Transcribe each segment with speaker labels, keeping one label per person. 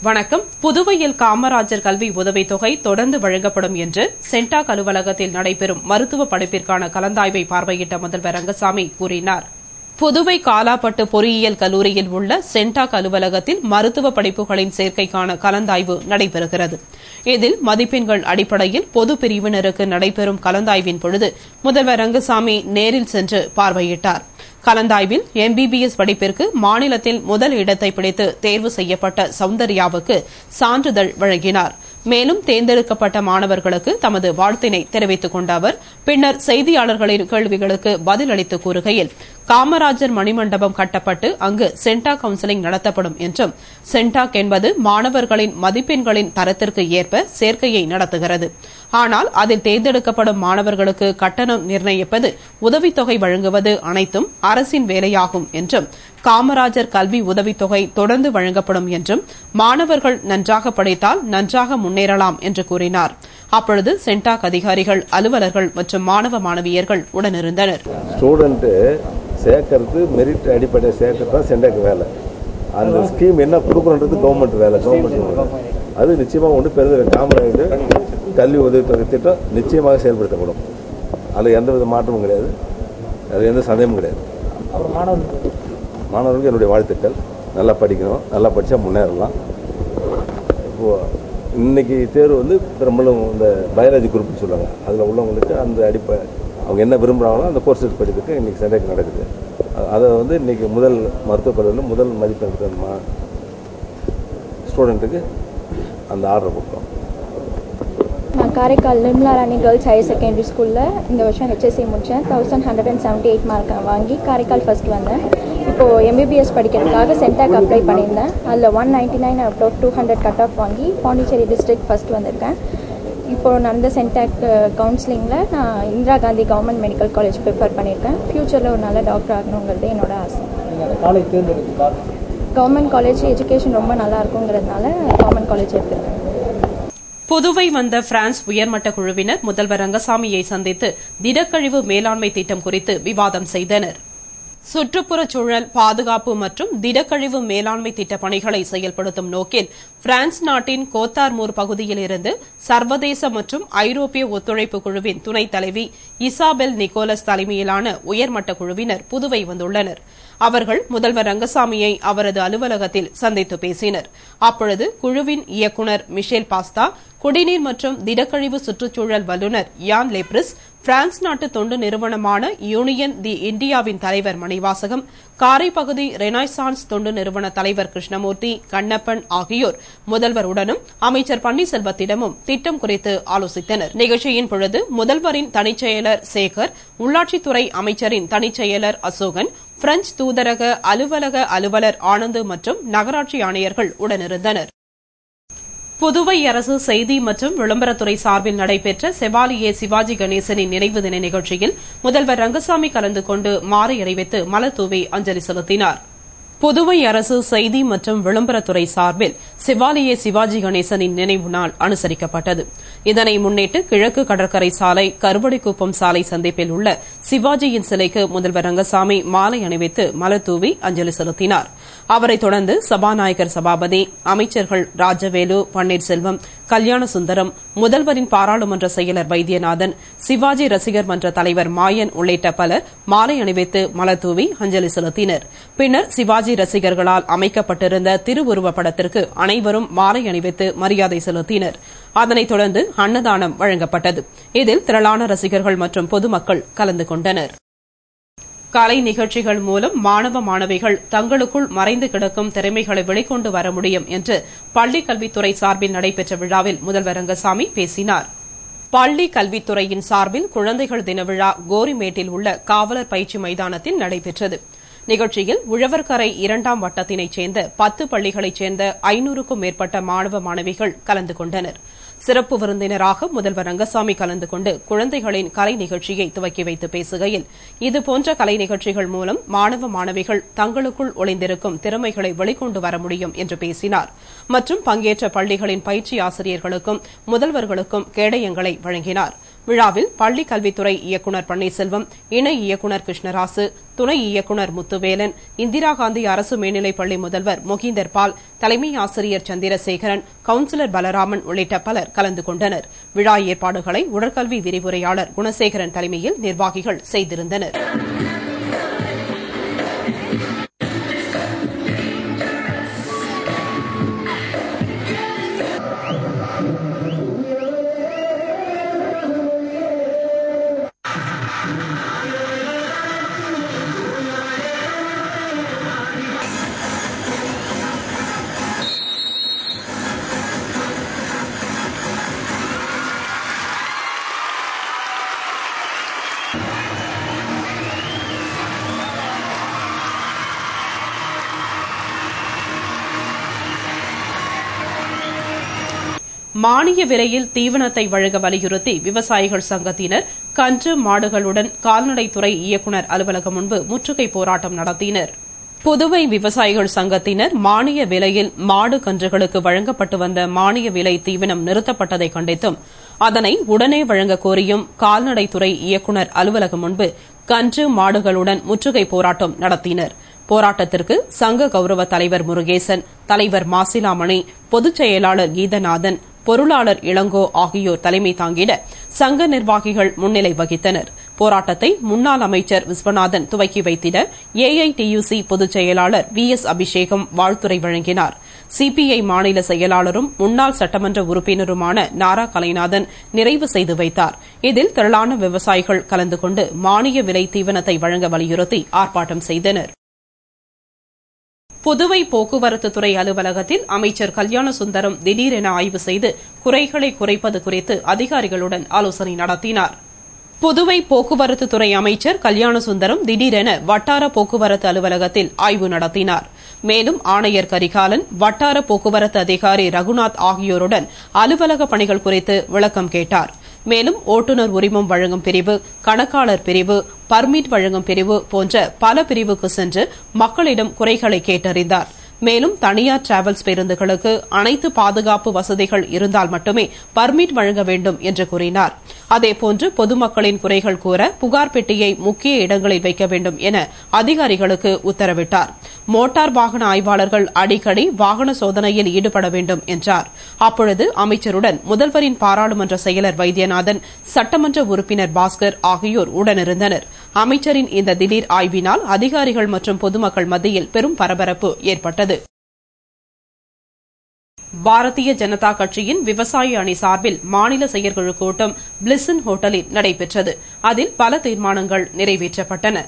Speaker 1: வணக்கம். புதுவையில் காமராஜர் கல்வி உதவித்தொகை தொடர்ந்து வழங்கப்படும் என்று சென்டாக் அலுவலகத்தில் நடைபெறும் மருத்துவ படிப்பிற்கான கலந்தாய்வை பார்வையிட்ட முதல்வர் ரங்கசாமி கூறினார். புதுவை காலாப்பட்டு பொறியியல் கல்லூரியில் உள்ள சென்டாக் அலுவலகத்தில் மருத்துவ படிப்புகளின் சேர்க்கைக்கான கலந்தாய்வு நடைபெறுகிறது. இதில் மதிப்பெண்கள் அடிப்படையில் பொது பிரிவினருக்கு நடைபெறும் கலந்தாய்வின் பொழுது முதல்வர் ரங்கசாமி நேரில் சென்று பார்வையிட்டார். கலந்தாய்வில் எம்பிபிஎஸ் படிப்பிற்கு மாநிலத்தில் முதல் இடத்தை பிடித்து தேர்வு செய்யப்பட்ட சௌந்தர்யாவுக்கு சான்றிதழ் வழங்கினார். மேலும் தேர்ந்தெடுக்கப்பட்ட மாணவர்களுக்கு தமது வாழ்த்தினை தெரிவித்துக் கொண்ட அவர் பின்னர் செய்தியாளர்களின் கேள்விகளுக்கு பதிலளித்து கூறுகையில், காமராஜர் மணிமண்டபம் கட்டப்பட்டு அங்கு சென்டாக் கவுன்சிலிங் நடத்தப்படும் என்றும், சென்டாக் என்பது மாணவர்களின் மதிப்பெண்களின் தரத்திற்கு ஏற்ப சேர்க்கையை நடத்துகிறது. ஆனால் அதில் தேர்ந்தெடுக்கப்படும் மாணவர்களுக்கு கட்டணம் நிர்ணயிப்பது, உதவித்தொகை வழங்குவது அனைத்தும் அரசின் வேலையாகும் என்றும், காமராஜர் கல்வி உதவித்தொகை தொடர்ந்து வழங்கப்படும் என்றும், மாணவர்கள் நன்றாக படித்தால் நன்றாக முன்னேறலாம் என்று கூறினார். அப்பொழுது சென்டாக் அதிகாரிகள், அலுவலர்கள் மற்றும் மாணவ மாணவியர்கள் உடனிருந்தனர்.
Speaker 2: சேர்க்கறது மெரிட் அடிப்படை சேர்க்கறது தான் சென்டாக் வேலை. அந்த ஸ்கீம் என்ன கொடுக்கணுன்றது கவர்மெண்ட் வேலை. அது நிச்சயமாக ஒன்று பெருது. காமராஜர் கல்வி உதவித்தொகை திட்டம் நிச்சயமாக செயல்படுத்தப்படும். அதில் எந்தவித மாற்றமும் கிடையாது, அது எந்த சந்தேகமும் கிடையாது. மாணவர்களுக்கு என்னுடைய வாழ்த்துக்கள். நல்லா படிக்கணும், நல்லா படித்தா முன்னேறலாம். இப்போது இன்னைக்கு தேர்வு பெரும்பாலும் இந்த பயாலஜி குரூப்னு சொல்லுவாங்க. அதில் உள்ளவங்களுக்கு அந்த அடிப்படை அவங்க என்ன விரும்புகிறாங்களோ அந்த கோர்ஸ் படிக்கிறதுக்கு இன்றைக்கி சென்டாக் நடக்குது. அதை இன்றைக்கி முதல் மருத்துவக் கல்லூரியில் முதல் மதிப்பெண் எடுத்த ஸ்டூடெண்ட்டுக்கு அந்த ஆர்டர் கொடுத்தோம்.
Speaker 3: நான் காரைக்கால் நிர்மலா ராணி கேர்ள்ஸ் ஹையர் செகண்டரி ஸ்கூலில் இந்த வருஷம் HSC முடித்தேன். 1178 மார்க் வாங்கி காரைக்கால் ஃபர்ஸ்ட் வந்தேன். இப்போது எம்பிபிஎஸ் படிக்கிறதுக்காக சென்டாக் அப்ளை பண்ணியிருந்தேன். அதில் 199 அவுட் ஆஃப் 200 கட் ஆஃப் வாங்கி பாண்டிச்சேரி டிஸ்ட்ரிக்ட் ஃபர்ஸ்ட் வந்திருக்கேன். இப்போது நடந்த சென்டாக் கவுன்சிலிங்கில் நான் Indira Gandhi government medical college prefer பண்ணியிருக்கேன். ஃப்யூச்சரில் ஒரு நல்ல டாக்டர் ஆகணுங்கிறது என்னோட ஆசை. கவர்மெண்ட் காலேஜ் எஜுகேஷன் ரொம்ப நல்லா இருக்குங்கிறதுனால கவர்மெண்ட் காலேஜ் எடுத்திருக்கேன்.
Speaker 1: புதுவை வந்த பிரான்ஸ் உயர்மட்ட குழுவினர் முதல்வர் ரங்கசாமியை சந்தித்து திடக்கழிவு மேலாண்மை திட்டம் குறித்து விவாதம் செய்தனர். சுற்றுப்புறச் சூழல் பாதுகாப்பு மற்றும் திடக்கழிவு மேலாண்மை திட்ட பணிகளை செயல்படுத்தும் நோக்கில் பிரான்ஸ் நாட்டின் கோத்தார்மூர் பகுதியில் இருந்து சர்வதேச மற்றும் ஐரோப்பிய ஒத்துழைப்பு குழுவின் துணைத் தலைவி இசாபெல் நிக்கோலஸ் தலைமையிலான உயர்மட்ட குழுவினர் புதுவை வந்துள்ளனர். அவர்கள் முதல்வர் ரங்கசாமியை அவரது அலுவலகத்தில் சந்தித்து பேசினர். அப்பொழுது குழுவின் இயக்குநர் மிஷேல் பாஸ்தா, குடிநீர் மற்றும் திடக்கழிவு சுற்றுச்சூழல் வல்லுநர் யான் லெப்ரிஸ், பிரான்ஸ் நாட்டு தொண்டு நிறுவனமான யூனியன் தி இந்தியாவின் தலைவர் மணிவாசகம், காரைப்பகுதி ரெனாய்சான்ஸ் தொண்டு நிறுவன தலைவர் கிருஷ்ணமூர்த்தி, கண்ணப்பன் ஆகியோர் முதல்வருடனும் அமைச்சர் பன்னீர்செல்வத்திடமும் திட்டம் குறித்து ஆலோசித்தனர். நிகழ்ச்சியின் பொழுது முதல்வரின் தனிச் செயலர் சேகர், உள்ளாட்சித்துறை அமைச்சரின் தனிச் செயலர் அசோகன், பிரெஞ்சு தூதரக அலுவலக அலுவலர் ஆனந்த் மற்றும் நகராட்சி ஆணையர்கள் உடனிருந்தனர். புதுவை அரசு செய்தி மற்றும் விளம்பரத்துறை சார்பில் நடைபெற்ற செவாலியே சிவாஜி கணேசனின் நினைவு தின நிகழ்ச்சியில் முதல்வர் ரங்கசாமி கலந்து கொண்டு மாலை அணிவித்து மலர் தூவி அஞ்சலி செலுத்தினார். புதுவை அரசு செய்தி மற்றும் விளம்பரத்துறை சார்பில் செவாலியே சிவாஜி கணேசனின் நினைவு நாள் அனுசரிக்கப்பட்டது. இதனை முன்னிட்டு கிழக்கு கடற்கரை சாலை, கருவடிக்குப்பம் சாலை சந்திப்பில் உள்ள சிவாஜியின் சிலைக்கு முதல்வர் ரங்கசாமி மாலை அணிவித்து மலர் தூவி அஞ்சலி செலுத்தினார். அவரைத் தொடர்ந்து சபாநாயகர் சபாபதி, அமைச்சர்கள் ராஜவேலு, பன்னீர்செல்வம், கல்யாணசுந்தரம், முதல்வரின் பாராளுமன்ற செயலர் வைத்தியநாதன், சிவாஜி ரசிகர் மன்ற தலைவர் மாயன் உள்ளிட்ட பலர் மாலை அணிவித்து மலர் தூவி அஞ்சலி செலுத்தினர். பின்னர் சிவாஜி ரசிகர்களால் அமைக்கப்பட்டிருந்த திருவுருவப் படத்திற்கு அனைவரும் மாலை அணிவித்து மரியாதை செலுத்தினர். அதனைத் தொடர்ந்து அன்னதானம் வழங்கப்பட்டது. இதில் திரளான ரசிகர்கள் மற்றும் பொதுமக்கள் கலந்து கொண்டனர். கலை நிகழ்ச்சிகள் மூலம் மாணவ மாணவிகள் தங்களுக்குள் மறைந்து கிடக்கும் திறமைகளை வெளிக்கொண்டு வர முடியும் என்று பள்ளிக் கல்வித்துறை சார்பில் நடைபெற்ற விழாவில் முதல்வர் ரங்கசாமி பேசினார். பள்ளி கல்வித்துறையின் சார்பில் குழந்தைகள் தின விழா கோரிமேட்டில் உள்ள காவலர் பயிற்சி மைதானத்தில் நடைபெற்றது. நிகழ்ச்சியில் உழவர்கரை 2ஆம் வட்டத்தினைச் சேர்ந்த 10 பள்ளிகளைச் சேர்ந்த 500க்கும் மேற்பட்ட மாணவ மாணவிகள் கலந்து கொண்டனர். சிறப்பு விருந்தினராக முதல்வர் ரங்கசாமி கலந்து கொண்டு குழந்தைகளின் கலை நிகழ்ச்சியை துவக்கி வைத்து பேசுகையில், இதுபோன்ற கலை நிகழ்ச்சிகள் மூலம் மாணவ மாணவிகள் தங்களுக்குள் ஒளிந்திருக்கும் திறமைகளை வெளிக்கொண்டு வர முடியும் என்று பேசினார். மற்றும் பங்கேற்ற பள்ளிகளின் பயிற்சி ஆசிரியர்களுக்கும் முதல்வர்களுக்கும் கேடயங்களை வழங்கினார். விழாவில் பள்ளிக் கல்வித்துறை இயக்குநர் பன்னீர்செல்வம், இணை இயக்குநர் கிருஷ்ணராசு, துணை இயக்குநர் முத்துவேலன், இந்திரா காந்தி அரசு மேல்நிலைப் பள்ளி முதல்வர் மொகிந்தர் பால், தலைமை ஆசிரியர் சந்திரசேகரன், கவுன்சிலர் பலராமன் உள்ளிட்ட பலர் கலந்து கொண்டனர். விழா ஏற்பாடுகளை உடற்கல்வி விரிவுரையாளர் குணசேகரன் தலைமையில் நிர்வாகிகள் செய்திருந்தனர். மானிய விலையில் தீவனத்தை வழங்க வலியுறுத்தி விவசாயிகள் சங்கத்தினர் கன்று மாடுகளுடன் கால்நடைத்துறை இயக்குநர் அலுவலகம் முன்பு முற்றுகை போராட்டம் நடத்தினர். புதுவை விவசாயிகள் சங்கத்தினர் மானிய விலையில் மாடு கன்றுகளுக்கு வழங்கப்பட்டு வந்த மானிய விலை தீவனம் நிறுத்தப்பட்டதை கண்டித்தும் அதனை உடனே வழங்க கோரியும் கால்நடைத்துறை இயக்குநர் அலுவலகம் முன்பு கன்று மாடுகளுடன் முற்றுகை போராட்டம் நடத்தினர். போராட்டத்திற்கு சங்க கௌரவ தலைவர் முருகேசன், தலைவர் மாசிலாமணி, பொதுச் செயலாளர் கீதநாதன், பொருளாளர் இளங்கோ ஆகியோர் தலைமை தாங்கிட சங்க நிர்வாகிகள் முன்னிலை வகித்தனர். போராட்டத்தை முன்னாள் அமைச்சர் விஸ்வநாதன் துவக்கி வைத்திட ஏஐடியுசி பொதுச் செயலாளர் VS அபிஷேகம் வாழ்த்துரை வழங்கினார். சிபிஐ மாநில செயலாளரும் முன்னாள் சட்டமன்ற உறுப்பினருமான நாரா கலைநாதன் நிறைவு செய்து வைத்தார். இதில் திரளான விவசாயிகள் கலந்து கொண்டு மானிய விலை தீவனத்தை வழங்க வலியுறுத்தி ஆர்ப்பாட்டம் செய்தனர். புதுவை போக்குவரத்து துறை அலுவலகத்தில் அமைச்சர் கல்யாண சுந்தரம் திடீரென ஆய்வு செய்து குறைகளை குறைப்பது குறித்து அதிகாரிகளுடன் ஆலோசனை நடத்தினார். புதுவை போக்குவரத்து துறை அமைச்சர் கல்யாண சுந்தரம் திடீரென வட்டார போக்குவரத்து அலுவலகத்தில் ஆய்வு நடத்தினார். மேலும் ஆணையர் கரிகாலன், வட்டார போக்குவரத்து அதிகாரி ரகுநாத் ஆகியோருடன் அலுவலக பணிகள் குறித்து விளக்கம் கேட்டார். மேலும் ஓட்டுநர் உரிமம் வழங்கும் பிரிவு, கணக்காளர் பிரிவு, பர்மிட் வழங்கும் பிரிவு போன்ற பல பிரிவுக்கு சென்று மக்களிடம் குறைகளை கேட்டறிந்தார். மேலும் தனியார் டிராவல்ஸ் பேருந்துகளுக்கு அனைத்து பாதுகாப்பு வசதிகள் இருந்தால் மட்டுமே பர்மிட் வழங்க வேண்டும் என்று கூறினார். அதேபோன்று பொதுமக்களின் குறைகள் கூற புகார் பெட்டியை முக்கிய இடங்களில் வைக்க வேண்டும் என அதிகாரிகளுக்கு உத்தரவிட்டார். மோட்டார் வாகன ஆய்வாளர்கள் அடிக்கடி வாகன சோதனையில் ஈடுபட வேண்டும் என்றார். அப்பொழுது அமைச்சருடன் முதல்வரின் பாராளுமன்ற செயலர் வைத்தியநாதன், சட்டமன்ற உறுப்பினர் பாஸ்கர் ஆகியோர் உடனிருந்தனர். அமைச்சரின் இந்த திடீர் ஆய்வினால் அதிகாரிகள் மற்றும் பொதுமக்கள் மத்தியில் பெரும் பரபரப்பு ஏற்பட்டது. பாரதிய ஜனதா கட்சியின் விவசாய அணி சார்பில் மாநில செயற்குழு கூட்டம் பிளிசன் ஹோட்டலில் நடைபெற்றது. அதில் பல தீர்மானங்கள் நிறைவேற்றப்பட்டன.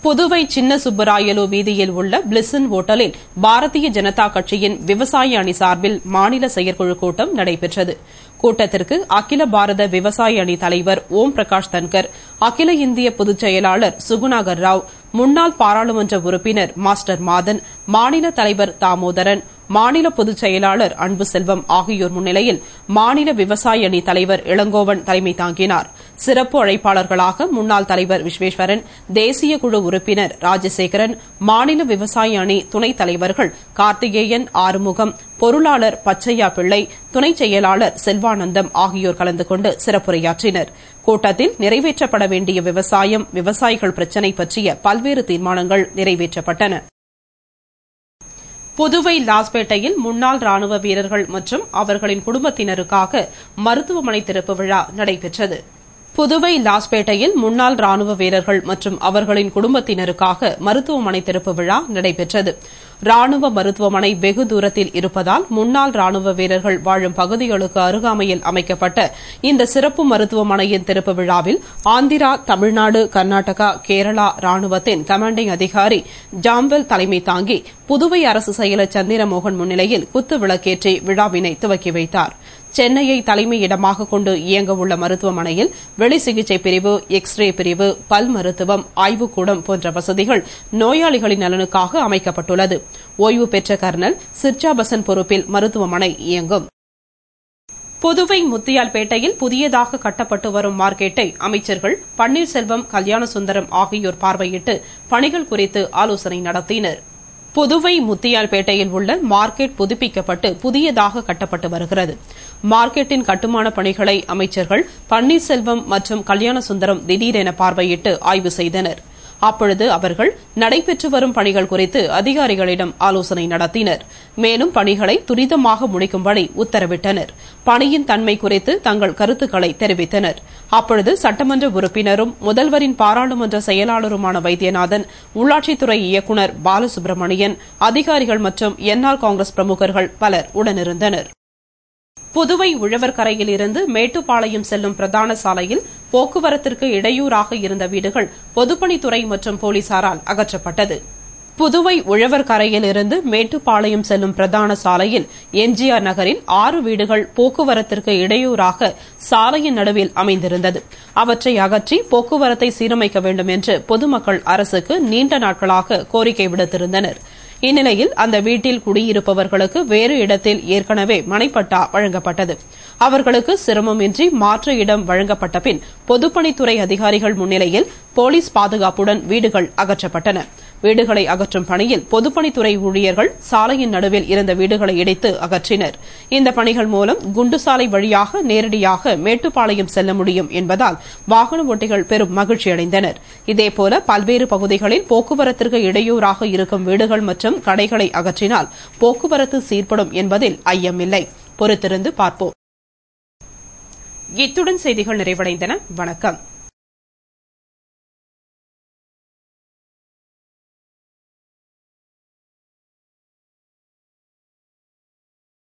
Speaker 1: புதுவை சின்ன சுப்பராயலு வீதியில் உள்ள பிளிசன் ஹோட்டலில் பாரதிய ஜனதா கட்சியின் விவசாய அணி சார்பில் மாநில செயற்குழு கூட்டம் நடைபெற்றது. கூட்டத்திற்கு அகில பாரத விவசாய அணி தலைவர் ஓம் பிரகாஷ் தன்கர், அகில இந்திய பொதுச் செயலாளர் சுகுணாகர் ராவ், முன்னாள் பாராளுமன்ற உறுப்பினர் மாஸ்டர் மாதன், மாநில தலைவர் தாமோதரன், மாநில பொதுச் செயலாளர் அன்பு செல்வம் ஆகியோர் முன்னிலையில் மாநில விவசாய அணி தலைவர் இளங்கோவன் தலைமை தாங்கினார். சிறப்பு அழைப்பாளர்களாக முன்னாள் தலைவர் விஸ்வேஸ்வரன், தேசிய குழு உறுப்பினர் ராஜசேகரன், மாநில விவசாய அணி துணைத் தலைவர்கள் கார்த்திகேயன், ஆறுமுகம், பொருளாளர் பச்சையா பிள்ளை, துணைச் செயலாளர் செல்வானந்தம் ஆகியோர் கலந்து கொண்டு சிறப்புரையாற்றினர். கூட்டத்தில் நிறைவேற்றப்பட வேண்டிய விவசாயம், விவசாயிகள் பிரச்சினை பற்றிய பல்வேறு தீர்மானங்கள் நிறைவேற்றப்பட்டன. புதுவை லாஸ்பேட்டையில் முன்னாள் ராணுவ வீரர்கள் மற்றும் அவர்களின் குடும்பத்தினருக்காக மருத்துவமனை திறப்பு விழா நடைபெற்றது. புதுவை லாஸ்பேட்டையில் முன்னாள் ராணுவ வீரர்கள் மற்றும் அவர்களின் குடும்பத்தினருக்காக மருத்துவமனை திறப்பு விழா நடைபெற்றது. ராணுவ மருத்துவமனை வெகு தூரத்தில் இருப்பதால் முன்னாள் ராணுவ வீரர்கள் வாழும் பகுதிகளுக்கு அருகாமையில் அமைக்கப்பட்ட இந்த சிறப்பு மருத்துவமனையின் திறப்பு விழாவில் ஆந்திரா, தமிழ்நாடு, கர்நாடகா, கேரளா ராணுவத்தின் கமாண்டிங் அதிகாரி ஜாம்வெல் தலைமை தாங்கி புதுவை அரசு செயலர் சந்திரமோகன் முன்னிலையில் குத்து விளக்கேற்றி விழாவினை துவக்கி வைத்தார். சென்னையை தலைமையிடமாக கொண்டு இயங்கவுள்ள மருத்துவமனையில் வெளி சிகிச்சை பிரிவு, எக்ஸ்ரே பிரிவு, பல் மருத்துவம், ஆய்வுக்கூடம் போன்ற வசதிகள் நோயாளிகளின் நலனுக்காக அமைக்கப்பட்டுள்ளது. ஓய்வு பெற்ற கர்னல் சிர்ஜா பசன் பொறுப்பில் மருத்துவமனை இயங்கும். புதுவை முத்தியால்பேட்டையில் புதியதாக கட்டப்பட்டு வரும் மார்க்கெட்டை அமைச்சர்கள் பன்னீர்செல்வம், கல்யாண சுந்தரம் ஆகியோர் பார்வையிட்டு பணிகள் குறித்து ஆலோசனை நடத்தினர். புதுவை முத்தியால்பேட்டையில் உள்ள மார்க்கெட் புதுப்பிக்கப்பட்டு புதியதாக கட்டப்பட்டு வருகிறது. மார்க்கெட்டின் கட்டுமான பணிகளை அமைச்சர்கள் பன்னீர்செல்வம் மற்றும் கல்யாணசுந்தரம் திடீரென பார்வையிட்டு ஆய்வு செய்தனர். அப்பொழுது அவர்கள் நடைபெற்று வரும் பணிகள் குறித்து அதிகாரிகளிடம் ஆலோசனை நடத்தினர். மேலும் பணிகளை துரிதமாக முடிக்கும்படி உத்தரவிட்டனர். பணியின் தன்மை குறித்து தங்கள் கருத்துக்களை தெரிவித்தனர். அப்பொழுது சட்டமன்ற உறுப்பினரும் முதல்வரின் பாராளுமன்ற செயலாளருமான வைத்தியநாதன், உள்ளாட்சித்துறை இயக்குநர் பாலசுப்ரமணியன், அதிகாரிகள் மற்றும் என்ஆர் காங்கிரஸ் பிரமுகர்கள் பலர் உடனிருந்தனர். புதுவை உழவர்கரையில் இருந்து மேட்டுப்பாளையம் செல்லும் பிரதான சாலையில் போக்குவரத்திற்கு இடையூறாக இருந்த வீடுகள் பொதுப்பணித்துறை மற்றும் போலீசாரால் அகற்றப்பட்டது. புதுவை உழவர்கரையில் இருந்து மேட்டுப்பாளையம் செல்லும் பிரதான சாலையில் எம்ஜிஆர் நகரில் 6 வீடுகள் போக்குவரத்திற்கு இடையூறாக சாலையின் நடுவில் அமைந்திருந்தது. அவற்றை அகற்றி போக்குவரத்தை சீரமைக்க வேண்டும் என்று பொதுமக்கள் அரசுக்கு நீண்ட நாட்களாக கோரிக்கை விடுத்திருந்தனர். இந்நிலையில் அந்த வீட்டில் குடியிருப்பவர்களுக்கு வேறு இடத்தில் ஏற்கனவே மனைப்பட்டா வழங்கப்பட்டது. அவர்களுக்கு சிரமமின்றி மாற்று இடம் வழங்கப்பட்ட பின் பொதுப்பணித்துறை அதிகாரிகள் முன்னிலையில் போலீஸ் பாதுகாப்புடன் வீடுகள் அகற்றப்பட்டன. வீடுகளை அகற்றும் பணியில் பொதுப்பணித்துறை ஊழியர்கள் சாலையின் நடுவில் இருந்த வீடுகளை இடித்து அகற்றினர். இந்த பணிகள் மூலம் குண்டுசாலை வழியாக நேரடியாக மேட்டுப்பாளையம் செல்ல முடியும் என்பதால் வாகன ஓட்டிகள் பெரும் மகிழ்ச்சியடைந்தனர். இதேபோல பல்வேறு பகுதிகளில் போக்குவரத்திற்கு இடையூறாக இருக்கும் வீடுகள் மற்றும் கடைகளை அகற்றினால் போக்குவரத்து சீர்படும் என்பதில் ஐயமில்லை. பொறுத்திருந்து பார்ப்போம். இத்துடன் செய்திகள் நிறைவடைந்தன. வணக்கம்.